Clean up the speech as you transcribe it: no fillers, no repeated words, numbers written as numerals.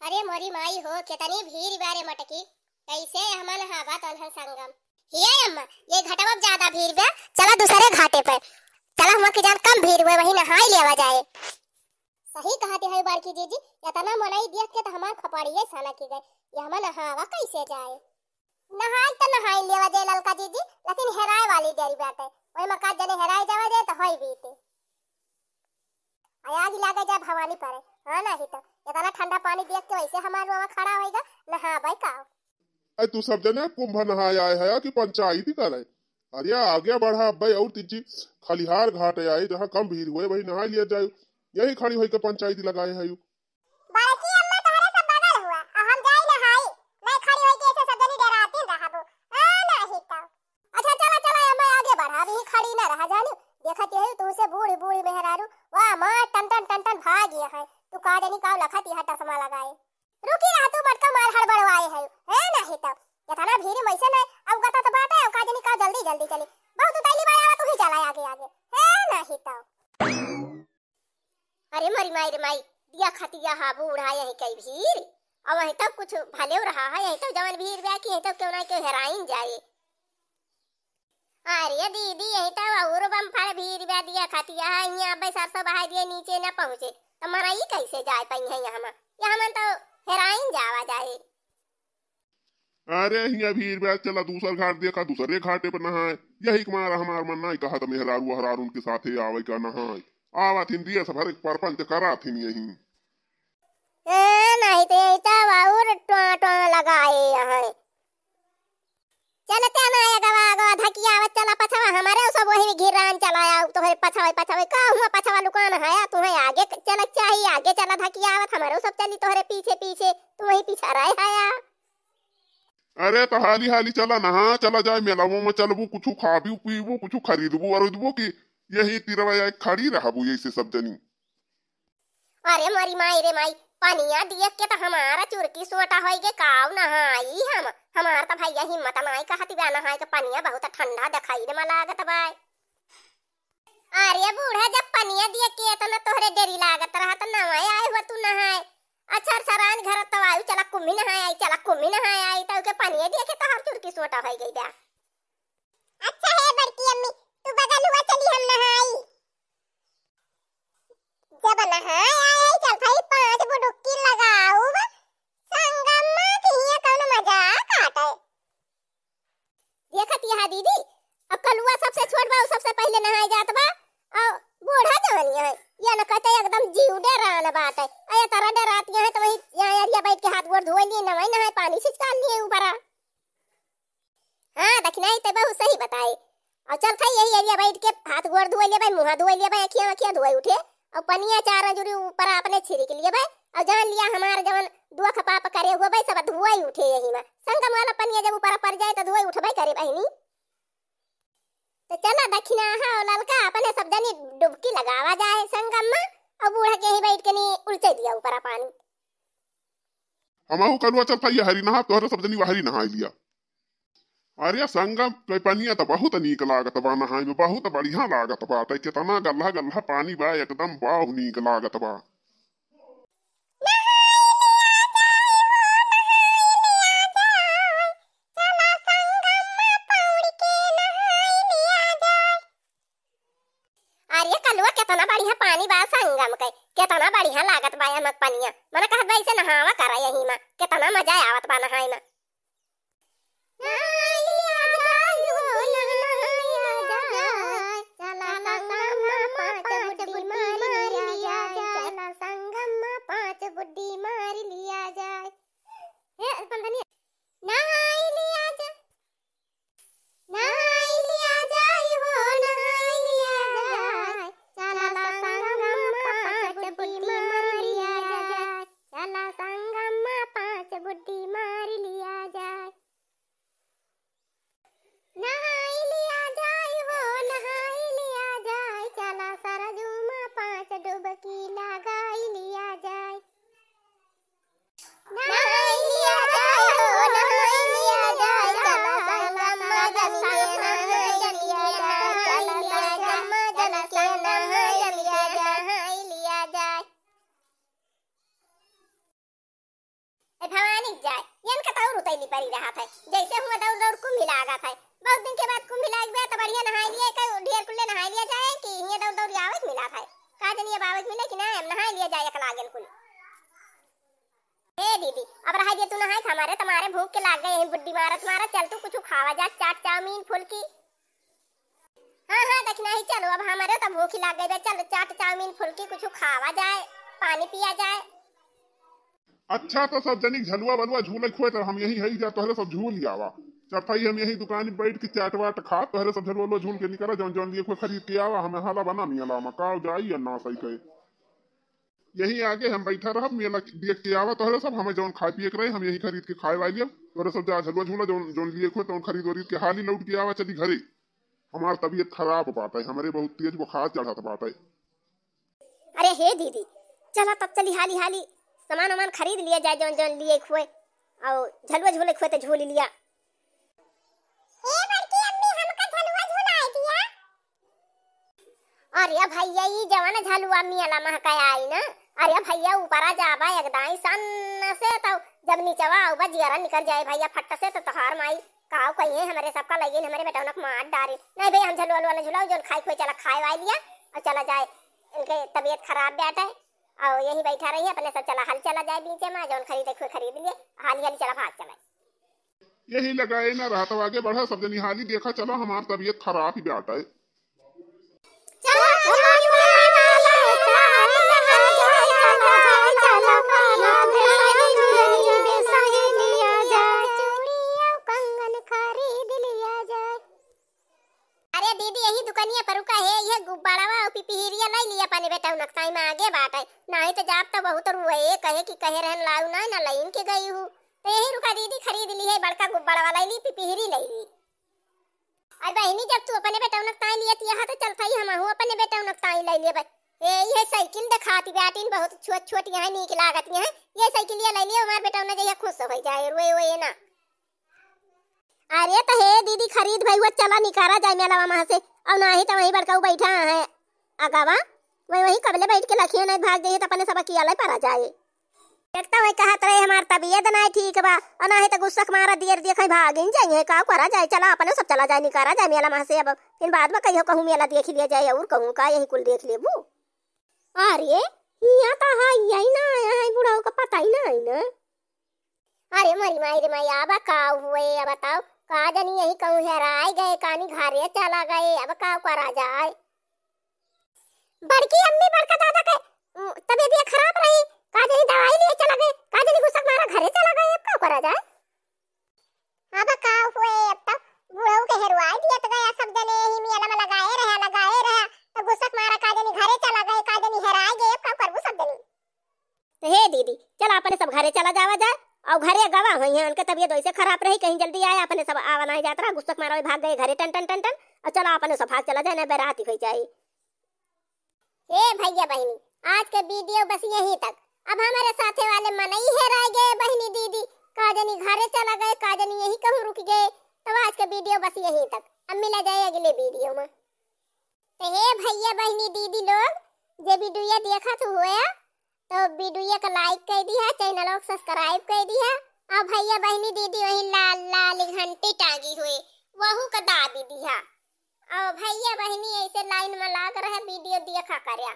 अरे मोरी माई हो कितनी भीड़ बारे मटकी कैसे हमन हवा तोहर संगम हिया अम्मा। ये घाटा अब ज्यादा भीड़ बा, चला दूसरे घाटे पर चला। हम के जान कम भीड़ हुए वही नहाई लेवा जाए। सही कहते है बारकी जीजी, इतना मनाई देख के तो हमार खपड़िए साना की गए। ये हमन नहावा कैसे जाए? नहाई तो नहाई लेवा जाए ललका जीजी, लेकिन हेराए वाली देरी बाटे। ओई मका जने हेराए जावा जाए तो होई बीते आज लागे जा भवानी परे। हां नहीं तो इतना ठंडा पानी देख के वैसे हमार मामा खड़ा होएगा नहा भाई का। अरे तू सब जने कुंभ नहाए आए है कि पंचायती करे? अरे आगे बढ़ा भाई और तीजी खलिहार घाट आए जहाँ कम भीड़ हुए वही नहा लिया जाए। यही खड़ी हुई के पंचायती लगाए है। बाकी अम्मा तोहरे सब बगल हुआ हम जाई नहाई मैं खड़ी होई के ऐसे सब जनी डराती रहबो। नहीं तो अच्छा चला चला अम्मा आगे बढ़ा भी खड़ी ना रहा जानू। देखते है तू से बूढ़ी बूढ़ी मेहरारू वाह मां टन टन भाग गया है। तू का जनी का लखती है टसमा लगाए। रुकी रहा तू मटका मार हड़बड़वाए है नहीं तो इतना भीड़ में से नहीं अब गता तो बात है का जनी का जल्दी जल्दी चली बहुत तैली बाया तू ही चला आगे आगे नहीं तो। अरे मरी माई रे माई दिया खतिया हा बूढ़ा यही कई भीड़ अब वही तब कुछ भले रहा है यही तो जवन भीड़ बा की तो क्यों ना क्यों हेराइन जाए। अरे दीदी यही तो और बम फड़ भीड़ बा दिया खतिया है यहां बे सरसों बहाई दिए नीचे न पहुंचे तो मरा ई कैसे जाए पई है यहां मन तो हेराइन जावा जाए। अरे यहाँ भीड़ बैठ चला दूसर घाट देखा दूसरे घाटे पर नहाए। यही कुमार हमार मन नहीं कहा था मेहरारू हरारू उनके साथ आवे का नहाए आवा थी दिया सब हर एक परपंच करा थी यही नहीं तो और टो लगाए यहाँ चलते ना गवा गवा धकिया चला पछवा हमारे सब वही घिरान चलाया तो है पछवा पछवा का हुआ पछवा लुकान है तुम्हें आगे चल चाहिए आगे चला धकिया हमारे सब चली तोहरे पीछे पीछे तू वही पीछा रहे है। अरे तो हाली हाली चला नहा चला जाए मेलाओं में चलबू कुछ खाबू पीबू कुछ खरीदबू अरुदबू की यही तिरवा खड़ी रहबू यही सब जनी। अरे मरी माई रे माई पनिया देख के तो हमारा चुरकी सोटा होई के काव नहाई हमार तो भैया हिम्मत नहीं कहती बा नहाई के पनिया बहुत ठंडा दिखाई रे मला लागत बा। अरे बूढ़ा जब पनिया देख के इतना तोहरे डेरी लागत रहा तो नहाए आए हो तू नहाए। अच्छा सरान घर तो आयु चला कुम्मी नहाए आई चला कुम्मी नहाए आई तो के पनिया देखे तो हम चुरकी सोटा होई गई बा। अच्छा है बड़की अम्मी तू बगल हुआ चली हम नहाई जब नहाए आए चल भाई 5 बुडुक्की लगाऊ संगम में कहिए कौन मजाक आटा है। देखत यहां दीदी अब कलुआ सबसे छोट बा सबसे पहले नहाए जात बा और बूढ़ा जवानी है या न कहते एकदम जीव डराना बात है अय तरह डराती है तो वही यहां एरिया बैठ के हाथ गोड़ धोए लिए नहाए नहाए पानी सिंचा लिए ऊपर। हां दखना ही तो बहुत सही बताए और चल था यही एरिया बैठ के हाथ गोड़ धोए लिए भाई मुंह धोए लिए भाई अखियां धोए उठे और पनिया चार जुरी ऊपर अपने छिड़क लिए भाई और जान लिया हमार जवन दुआ खपाप करे हुए भाई सब धुआ ही उठे यही में संगम वाला पनिया जब ऊपर पड़ जाए तो धुआ उठ भाई करे बहनी। तो चला दक्षिणा है और ललका अपने सब जनी डुबकी लगावा जाए संगम में और बूढ़ा के ही बैठ के नी उल्टे दिया ऊपर पानी। हमाहू कलुआ चल था हरी नहा तोहरे सब जनी हरी नहा लिया। अरे संगम पनिया तो बहुत नीक लागत बा नहाए में बहुत बढ़िया लागत बाटे कितना गल्ला गल्ला पानी बा एकदम बहुत नीक लागत बा। अरे कलुआ कितना बढ़िया पानी बा संगम के कितना बढ़िया लागत बा यमक पनिया मन कहत भाई से नहावा करा यही में कितना मजा आवत बा नहाए में। ए भवानी जाए यन का ताऊ रुतैली परी रहा था जैसे हुआ दौड़ दौड़ कुंभ लागा था बहुत दिन के बाद कुंभ लाग गया तो बढ़िया नहाई लिया का ढेर कुल्ले नहाई लिया जाए कि ये दौड़ दौड़ आवत मिला था का जनी अब आवत मिले कि ना हम नहाई लिया जाए एक लागन कुल। ए दीदी अब रहा दे तू नहाई हमारे तुम्हारे भूख के लाग गए बुड्डी मारत चल तू कुछ खावा जा चाट चाउमीन फुल्की। हाँ हाँ देखना ही चलो अब हमारे तो भूख लाग गई चल चाट चाउमीन फुल्की कुछ खावा जाए पानी पिया जाए। अच्छा तो सब जनी झलुआ बलुआ झूले खोए तो हम यही है जा तोहरे सब झूल लियावा चरपाई हम यही दुकान बैठ के चाट वाट खा तोहरे सब झलुआ बलुआ झूल के निकला जौन जौन लिए कोई खरीद के आवा हमें हाला बना मिला मकाओ जाई या ना सही कहे यही आगे हम बैठा रह मेला देख के आवा तोहरे सब हमें जौन खाए पिए रहे हम यही खरीद के खाए वाली तोहरे सब जा झलुआ झूला जौन जौन लिए खोए तो खरीद वरीद के हाली लौट के आवा चली घरे हमार तबीयत खराब बात है हमारे बहुत तेज बुखार चढ़ा बात है। अरे हे दीदी चला तब चली हाली हाली सामान वामान खरीद लिया जाए जौन जौन लिए खोए और झलुआ झूले खोए तो झूल लिया। ए बड़की अम्मी हमका झलुआ झूलाए दिया। अरे भैया ये जवान झलुआ मियाला महकाया आई ना अरे भैया ऊपरा जाबा एकदम सन से तो जब नीचवा आउबा जियारा निकल जाए भैया फट से तो तहार माई काव कहिए हमारे सबका लगे हमारे बेटा मार डारे नहीं भैया हम झलुआ वाला झुलाओ जो खाई खोए चला खाए वाई लिया और चला जाए इनके तबीयत खराब बैठा है और यही बैठा रही अपने सब चला हाल चला जाए बीच में जौन खरीदे खोए खरीद लिए हाली हाली चला भाग चला यही लगाए ना रहा तो आगे बढ़ा सब जनी हाली देखा चलो हमार तबीयत खराब ही बैठा है। अरे दीदी यही दुकानिया पर रुका है ये गुब्बारा और पिपीरिया लाई लिया पानी बेटा नक्साई में आगे बात है नहीं तो जाप तो बहुत रुए कहे कि कहे रहन लाऊ ना लाइन के गई हूँ तो यही रुका दीदी खरीद ली है बड़का गुब्बारा वाला ली पिपीरी लाई ली। और बहनी जब तू अपने बेटा नक्साई लिया यहाँ तो चलता ही हम हूँ अपने बेटा नक्साई लाई लिया ये साइकिल दिखाती बैटिन बहुत छोट छोट यहाँ नीक लागत है ये साइकिल ले लिया हमारे बेटा ने जैसे खुश हो जाए रोए रोए ना। अरे तो हे दीदी खरीद भाई वो चला निकारा जाए मेला वहां से और ना ही तो वही बड़का बैठा है अगावा वही वही कबले बैठ के लखिए नहीं भाग जाइए तो अपने सब किया पर जाए देखता वही कहत रहे हमार तबीयत नहीं ठीक बा और ना ही तो गुस्सा मारा देर देख भाग इन जाइए का करा जाए चला अपने सब चला जाए निकारा जाए मेला वहां से अब फिर बाद में कहियो कहूँ मेला देख लिया जाए और कहूँ का यही कुल देख लेबू। अरे यहाँ तो है यही ना आया है बुढ़ाओ का पता ही नहीं ना। अरे मरी माई रे माई अब का हुए अब बताओ का जानी यही कहूँ हेराए गए कानी घरे चला गए अब का करा जाए। बड़की अम्मी बड़का दादा के तबीयत खराब रही का जानी दवाई लिए चला गए का जानी गुस्सा मारा घरे चला गए अब का करा जाए। अब का हुए अब तो बुढ़ाओ के हेरवाई दिया तो गया सब जने ही मेला में लगाए रहा तो गुस्सा मारा का जानी घरे चला गए का जानी हेराए गए अब का करबू सब जनी। तो हे दीदी चल अपने सब घरे चला जावा जाए और घरे गवा हुई है उनके तबीयत वैसे खराब रही कहीं जल्दी आए अपने सब आवा नहीं जाता गुस्सा मारा भाग गए घरे टन टन टन टन और चलो अपने सब भाग चला जाए ना बेरात हो जाए। ए भैया बहनी आज के वीडियो बस यहीं तक अब हमारे साथे वाले मन ही है रह गए बहनी दीदी का जानी घरे चला गए का जानी यही कहूँ रुक गए तो आज का वीडियो बस यहीं तक अब मिला जाए अगले वीडियो में। तो हे भैया बहनी दीदी लोग जे वीडियो देखा तो हुआ तो वीडियो को लाइक कर दिया चैनल को सब्सक्राइब कर दिया और भैया बहनी दीदी वही लाल लाल घंटी टांगी हुई वहू का दाबी दिया और भैया बहनी ऐसे लाइन में लग रहे वीडियो देखा करया।